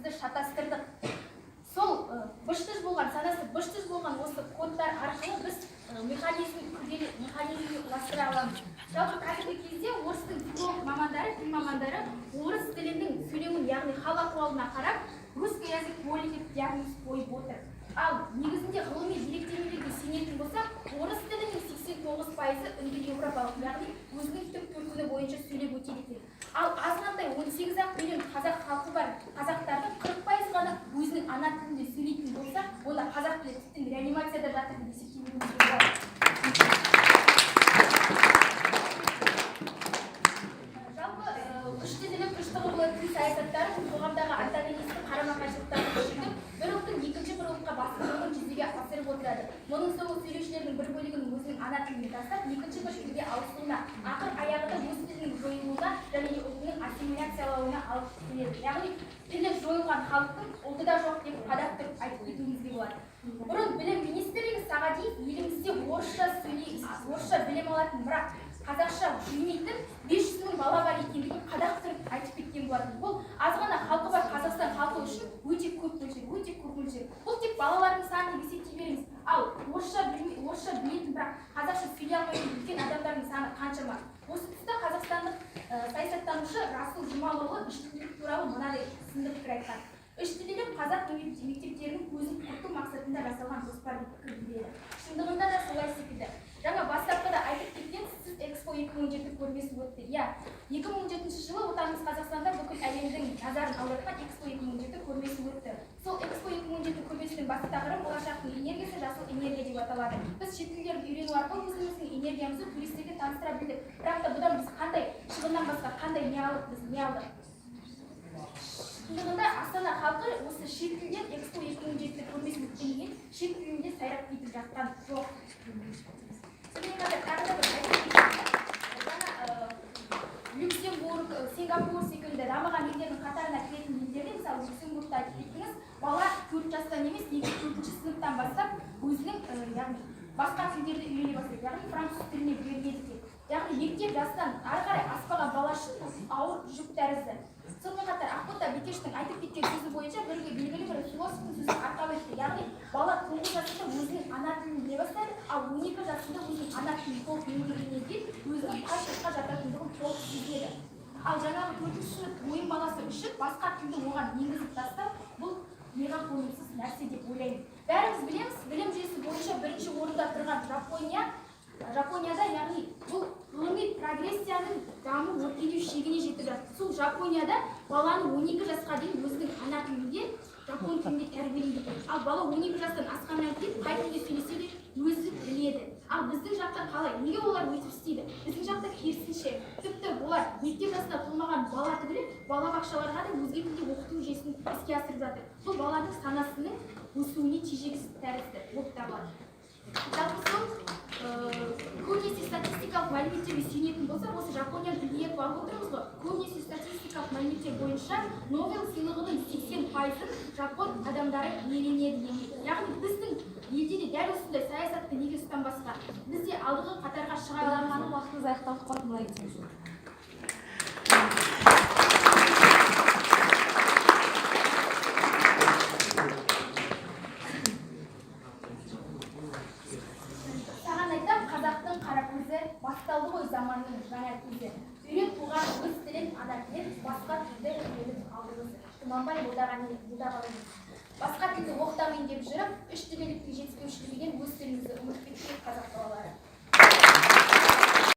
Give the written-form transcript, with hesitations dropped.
бізді шатастырдық. Сол быш-тыш болған, санасы быш-тыш болған осы кодтар арқылы біз механизмге ұластыра аламыз. Жалпы қазіргі кезде орыстың филолог мамандары, тіл мамандары орыс тілінің сөйлемін, яғни хал ахуалына қарап, русский язык более деп диагноз қойып отыр. Ал негізінде ғылыми деректемелерге сенетін болсақ, орыс тілінің 89% үнді еуропалық, яғни өзінің түп төркіні бойынша сөйлеп өтеді екен. Ал азғантай 18 миллион қазақ халқы бар қазақтардың 40% ғана өзінің ана тілінде сөйлейтін болса, онда қазақ тілі тіптен реанимацияда жатыр деп есептеуімізге болады. Жалпы үш тілділік, үш тұғырлы тіл саясаттары қоғамдағы антагонистік қарама-қайшылықтарды күшейтіп, бір ұлттың екінші бір ұлтқа басымдығын жүзеге асырып отырады. Мұның соңы сөйлеушілердің бір бөлігінің өзінің ана тіліне тастап, екінші бір тілге ауысуына, ақыр аяғында өз тілінің жойылуына және ұлтының ассимиляциялауына алып келеді. Яғни тілі жойылған халықтың ұлты да жоқ деп қадап тұрып айтып кетуімізге болады. Бұрын білім министрлігі Сағадиев елімізде орысша білім алатын, бірақ қазақша жүрмейтін 500 мың бала бар екендігін қадап тұрып айтып кеткен болатын. Бұл аз ғана халқы бар Қазақстан халқы үшін өте көп мөлшер. Бұл тек балалардың санын есептей береміз. Ал орысша білетін, бірақ қазақша сөйлей алмайтын үлкен адамдардың саны қаншама? Осы тұста қазақстандық саясаттанушы Расул Жұмалұлы үштілділік туралы мынадай сынды пікір айтқан. Үштілділік қазақ мектептерінің көзін құрту мақсатында жасалған жоспар деп пікір білдіреді. Шындығында да солай секілді. Жаңа бастапқыда айтып кеткен сіз Экспо 2017 көрмесі өтті. 2017 жылы отанымыз Қазақстанда бүкіл әлемдің назарын аудартқан Экспо 2017 көрмесі өтті. Сол Экспо 2017 көрмесінің басты тақырыбы болашақтың энергиясы, жасыл энергия деп аталады. Біз шет тілдерді үйрену арқылы өзіміздің энергиямызды туристерге таныстыра білдік. Бірақ та бұдан біз қандай шығыннан басқа қандай не алдық? Шындығында Астана халқы осы шет тілден Экспо 2017 көрмесі өткеннен кейін шет тілінде сайрап кетіп жатқан жоқ. Сонымен қатар тағы да бір Люксембург, Сингапур секілді дамыған елдердің қатарына кіретін елдерде, мысалы Люксембургта айтып кеттіңіз, бала 4 жастан емес, 4-ші сыныптан бастап өзінің басқа тілдерді үйрене бастайды, яғни француз тіліне беріледі. Яғни мектеп жастан ары қарай аспаған бала үшін ауыр жүк тәрізді. Сонымен қатар Ақбота Бекештің айтып кеткен сөзі бойынша белгілі бір философтың сөзін арқау етті. Яғни бала 9 жасында өзінің ана тілін біле бастайды, ал 12 жасында өзінің ана тілін толық меңгергеннен кейін өзінің қай жұртқа жататындығын толық сезеді. Ал жаңағы 4-ші сынып ойын баласы үшін басқа тілді оған енгізіп тастау бұл неғам қойымсыз нәрсе деп ойлаймын. Бәріміз білеміз, білім жүйесі бойынша бірінші орында тұрған Жапонияда, яғни бұл ғылыми прогрессияның даму өркендеу шегіне жетіп жатыр. Сол Жапонияда баланы 12 жасқа дейін өзінің ана тілінде, жапон тілінде тәрбиелейді. Ал бала 12 жастан асқаннан кейін қай тілде сөйлесе де өзі біледі. Ал біздің жақта қалай? Неге олар өйтіп істейді? Біздің жақта керісінше. Тіпті олар мектеп жасына толмаған бала түгілі балабақшаларға да өзге тілде оқыту жүйесін іске асырып жатыр. Бұл баланың санасының өсуіне тежегісіз тәрізді болып табылады. Жалпы сол көбінесе статистикалық мәліметтерге сүйенетін болса, осы Жапонияның тіліне алып отырмыз ғой. Көбінесе статистикалық мәліметтер бойынша Нобель сыйлығының 80%-ын жапон адамдары иеленеді. Яғни біздің елде де дәл осындай саясатты неге ұстанбасқа, біз де алдыңғы қатарға шыға аламыз. Уақытымыз аяқталып қалды, былай айтсаңыз. Басталды ғой заманның жаңа кезі. Үйрен туған өз тілін ана тілін басқа тілді үйреніп алды өзі. Тұманбай Молдағалиев.